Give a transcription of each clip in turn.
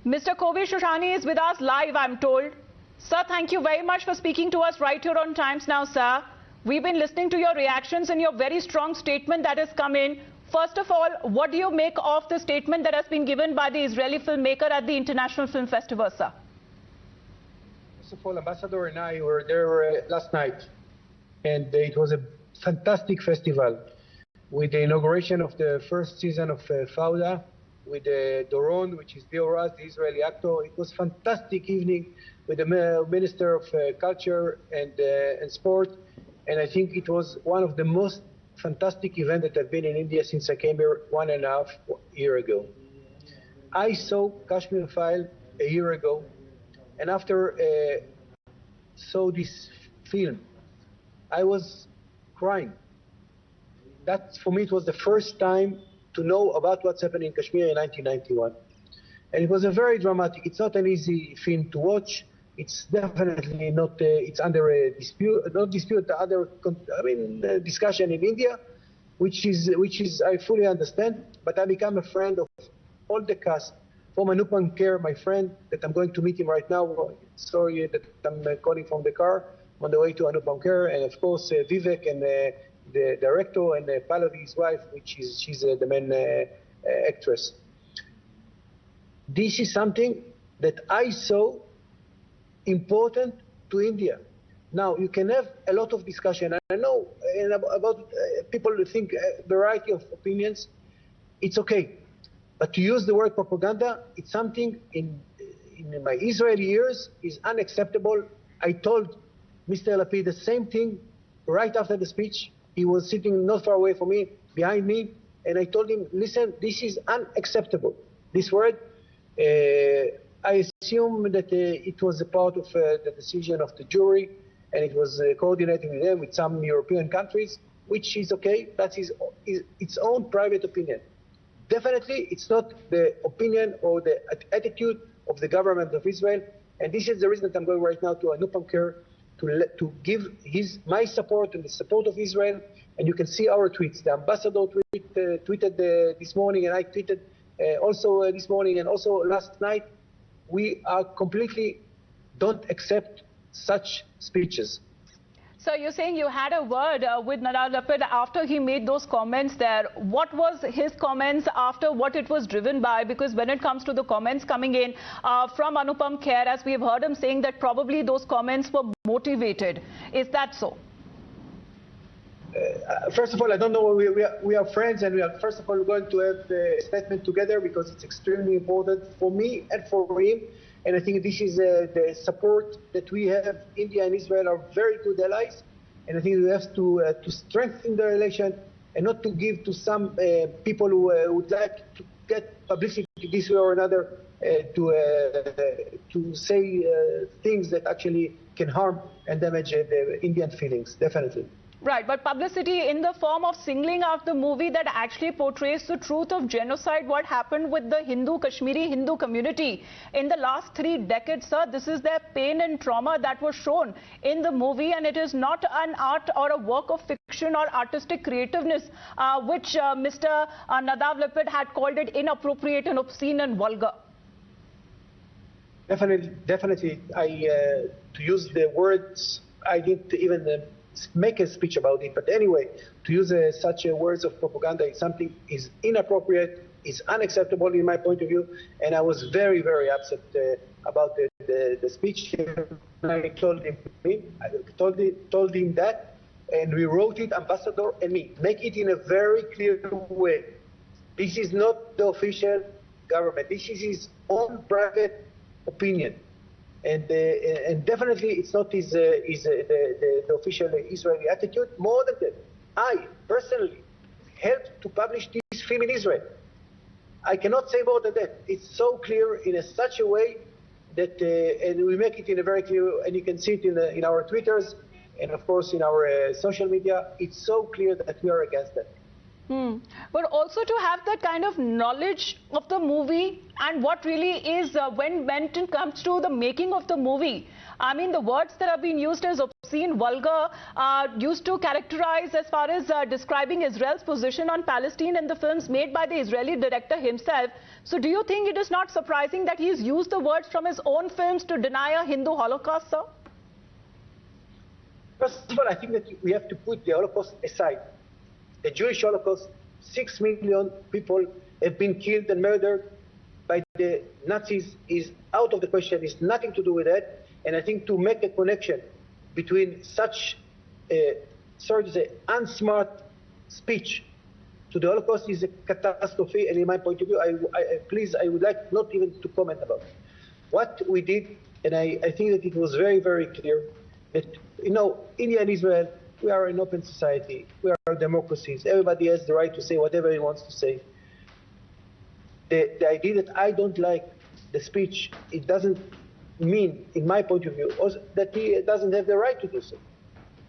Mr. Kobbi Shoshani is with us live, I'm told. Sir, thank you very much for speaking to us right here on Times Now, sir. We've been listening to your reactions and your very strong statement that has come in. First of all, what do you make of the statement that has been given by the Israeli filmmaker at the International Film Festival, sir? First of all, Ambassador and I were there last night, and it was a fantastic festival with the inauguration of the first season of Fauda, with Doron, which is Dioraz, the Israeli actor. It was a fantastic evening with the Minister of Culture and Sport, and I think it was one of the most fantastic events that have been in India since I came here 1.5 years ago. I saw Kashmir Files a year ago, and after saw this film, I was crying. That, for me, it was the first time to know about what's happening in Kashmir in 1991. And it was a very dramatic, it's not an easy film to watch. It's definitely not, it's under a dispute, not dispute, under, discussion in India, which is, I fully understand, but I become a friend of all the cast. From Anupam Kher, my friend, that I'm going to meet him right now. Sorry that I'm calling from the car on the way to Anupam Kher, and of course Vivek and the director, and Pallavi, his wife, she's the main actress. This is something that I saw important to India. Now, you can have a lot of discussion. I know about people who think a variety of opinions. It's okay. But to use the word propaganda, it's something in my Israeli years is unacceptable. I told Mr. Lapid the same thing right after the speech. He was sitting not far away from me, behind me, and I told him, listen, this is unacceptable. This word, I assume that it was a part of the decision of the jury, and it was coordinating with them with some European countries, which is okay. That's its own private opinion. Definitely, it's not the opinion or the attitude of the government of Israel, and this is the reason that I'm going right now to Anupam Kher to give my support and the support of Israel. And you can see our tweets. The ambassador tweeted this morning, and I tweeted also this morning, and also last night. We are completely don't accept such speeches. So you're saying you had a word with Nadav Lapid after he made those comments there. What was his comments after what it was driven by? Because when it comes to the comments coming in from Anupam Kher, as we've heard him saying that probably those comments were motivated. Is that so? First of all, I don't know. We are friends, and we are first of all going to have a statement together because it's extremely important for me and for him. And I think this is the support that we have. India and Israel are very good allies, and I think we have to strengthen the relation and not to give to some people who would like to get publicity this way or another to say things that actually can harm and damage the Indian feelings. Definitely. Right, but publicity in the form of singling out the movie that actually portrays the truth of genocide, what happened with the Kashmiri Hindu community in the last 3 decades, sir. This is their pain and trauma that was shown in the movie, and it is not an art or a work of fiction or artistic creativeness, which Mr. Nadav Lapid had called it inappropriate and obscene and vulgar. Definitely. To use the words, I didn't even make a speech about it, but anyway, to use such words of propaganda is something is inappropriate, is unacceptable in my point of view, and I was very, very upset about the speech. I told him that, and we wrote it, Ambassador and me, make it in a very clear way. This is not the official government. This is his own private opinion. And definitely it's not the official Israeli attitude. More than that, I personally helped to publish this film in Israel. I cannot say more than that. It's so clear in such a way that, and we make it in a very clear, and you can see it in our Twitters, and of course in our social media. It's so clear that we are against that. But also to have that kind of knowledge of the movie and what really is when it comes to the making of the movie. I mean, the words that have been used as obscene, vulgar, used to characterize as far as describing Israel's position on Palestine in the films made by the Israeli director himself. So do you think it is not surprising that he's used the words from his own films to deny a Hindu Holocaust, sir? First of all, I think that we have to put the Holocaust aside. The Jewish Holocaust, 6 million people have been killed and murdered by the Nazis, is out of the question. It's nothing to do with that. And I think to make a connection between such, sorry to say, unsmart speech to the Holocaust is a catastrophe. And in my point of view, I would like not even to comment about it. What we did, and I think that it was very, very clear, that, you know, India and Israel, we are an open society. We are democracies. Everybody has the right to say whatever he wants to say. The idea that I don't like the speech, it doesn't mean, in my point of view, that he doesn't have the right to do so.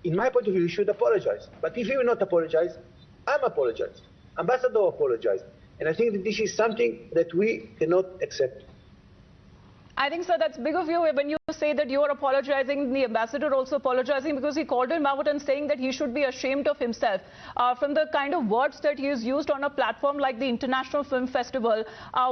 In my point of view, he should apologize. But if he will not apologize, I'm apologized. Ambassador apologized. And I think that this is something that we cannot accept. I think, sir, that's big of you when you say that you are apologizing, the ambassador also apologizing, because he called him out and saying that he should be ashamed of himself from the kind of words that he has used on a platform like the International Film Festival,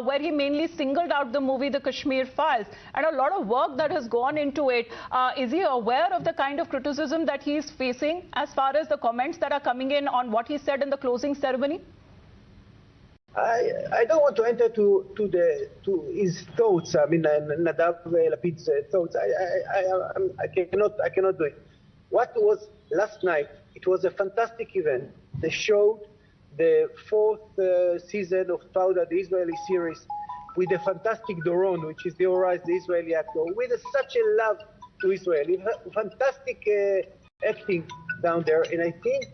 where he mainly singled out the movie The Kashmir Files, and a lot of work that has gone into it. Is he aware of the kind of criticism that he is facing as far as the comments that are coming in on what he said in the closing ceremony? I don't want to enter to his thoughts. I mean, Nadav Lapid's thoughts. I cannot do it. What was last night? It was a fantastic event. They showed the 4th season of Fauda, the Israeli series, with the fantastic Doron, which is the Israeli actor, with such a love to Israel. Fantastic acting down there, and I think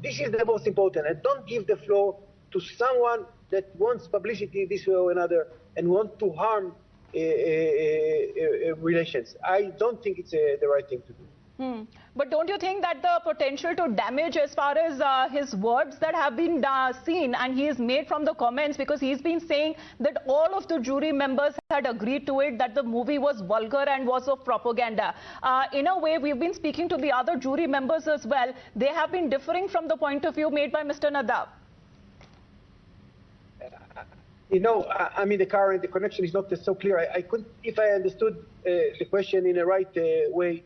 this is the most important. And don't give the floor to someone that wants publicity this way or another and want to harm relations. I don't think it's the right thing to do. But don't you think that the potential to damage as far as his words that have been seen and he has made from the comments, because he's been saying that all of the jury members had agreed to it, that the movie was vulgar and was of propaganda. In a way, we've been speaking to the other jury members as well. They have been differing from the point of view made by Mr. Nadav. You know, I mean, the connection is not so clear. I couldn't, if I understood the question in the right way,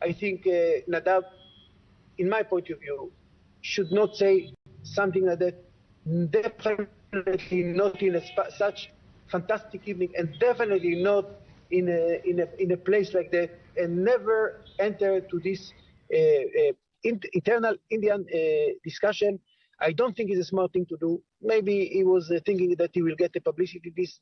I think Nadav, in my point of view, should not say something like that. Definitely not in such fantastic evening, and definitely not in a place like that, and never enter to this internal Indian discussion. I don't think it's a smart thing to do. Maybe he was thinking that he will get the publicity this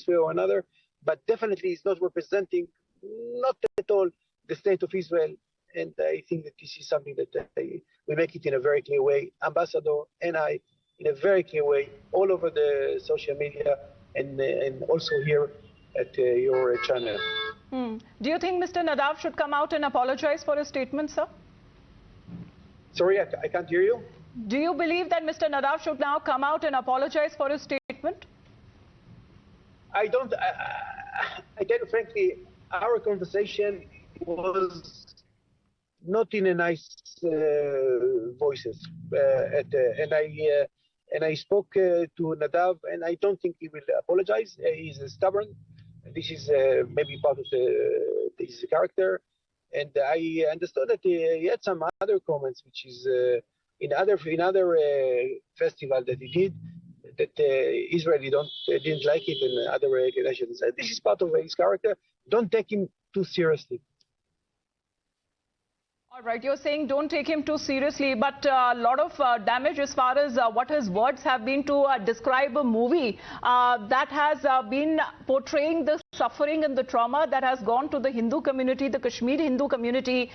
way or another, but definitely he's not representing, not at all, the state of Israel. And I think that this is something that we make it in a very clear way, Ambassador and I, in a very clear way, all over the social media and also here at your channel. Do you think Mr. Nadav should come out and apologize for his statement, sir? Sorry, I can't hear you. Do you believe that Mr. Nadav should now come out and apologize for his statement? I don't. I tell you frankly, our conversation was not in a nice voices, and I spoke to Nadav, and I don't think he will apologize. He's stubborn. This is maybe part of his character, and I understood that he had some other comments, which is. In other festival that he did, that Israeli didn't like it, and other nations. This is part of his character. Don't take him too seriously. All right, you're saying don't take him too seriously, but a lot of damage as far as what his words have been to describe a movie that has been portraying the suffering and the trauma that has gone to the Hindu community, the Kashmiri Hindu community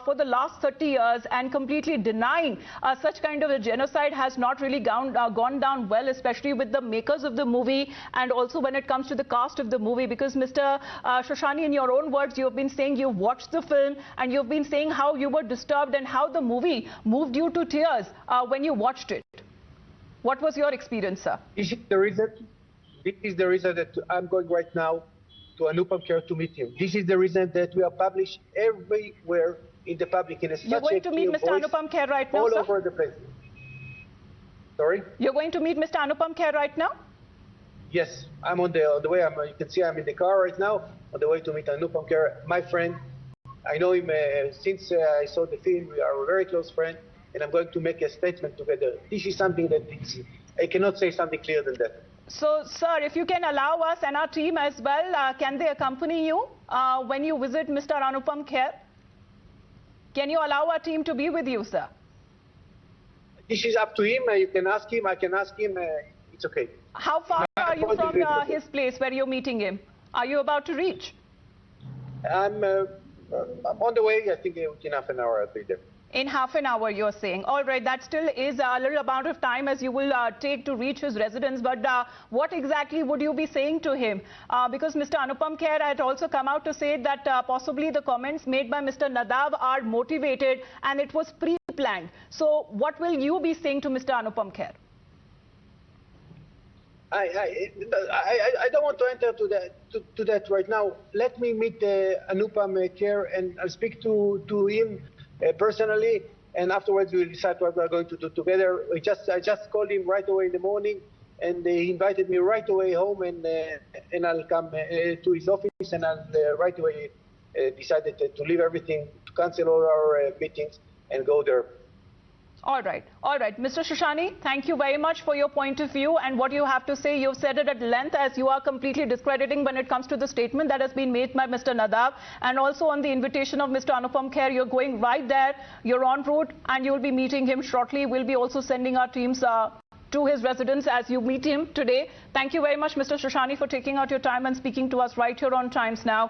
for the last 30 years, and completely denying such kind of a genocide has not really gone down well, especially with the makers of the movie and also when it comes to the cast of the movie. Because Mr. Shoshani, in your own words, you've been saying you've watched the film and you've been saying how you were disturbed and how the movie moved you to tears when you watched it. What was your experience, sir? This is the reason that I'm going right now to Anupam Kher to meet him. This is the reason that we are published everywhere in the public in a You're going to meet Mr. Anupam Kher right now, all sir? over the place. Sorry? You're going to meet Mr. Anupam Kher right now? Yes, I'm on the way. You can see I'm in the car right now on the way to meet Anupam Kher, my friend. I know him since I saw the film. We are a very close friend, and I'm going to make a statement together. This is something that I cannot say something clearer than that. So, sir, if you can allow us and our team as well, can they accompany you when you visit Mr. Anupam Kher? Can you allow our team to be with you, sir? This is up to him. You can ask him. I can ask him. It's okay. How far are you from his place where you're meeting him? Are you about to reach? I'm on the way. I think within half an hour I'll be there. In half an hour, you're saying. All right, that still is a little amount of time as you will take to reach his residence. But what exactly would you be saying to him? Because Mr. Anupam Kher had also come out to say that possibly the comments made by Mr. Nadav are motivated and it was pre-planned. So what will you be saying to Mr. Anupam Kher? I don't want to enter to that right now. Let me meet Anupam Kher and I'll speak to him personally, and afterwards we will decide what we are going to do together. I just called him right away in the morning, and he invited me right away home, and I'll come to his office, and I'll right away decided to leave everything, to cancel all our meetings, and go there. All right. Mr. Shoshani, thank you very much for your point of view and what you have to say. You've said it at length as you are completely discrediting when it comes to the statement that has been made by Mr. Nadav. And also on the invitation of Mr. Anupam Kher, you're going right there. You're en route and you'll be meeting him shortly. We'll be also sending our teams to his residence as you meet him today. Thank you very much, Mr. Shoshani, for taking out your time and speaking to us right here on Times Now.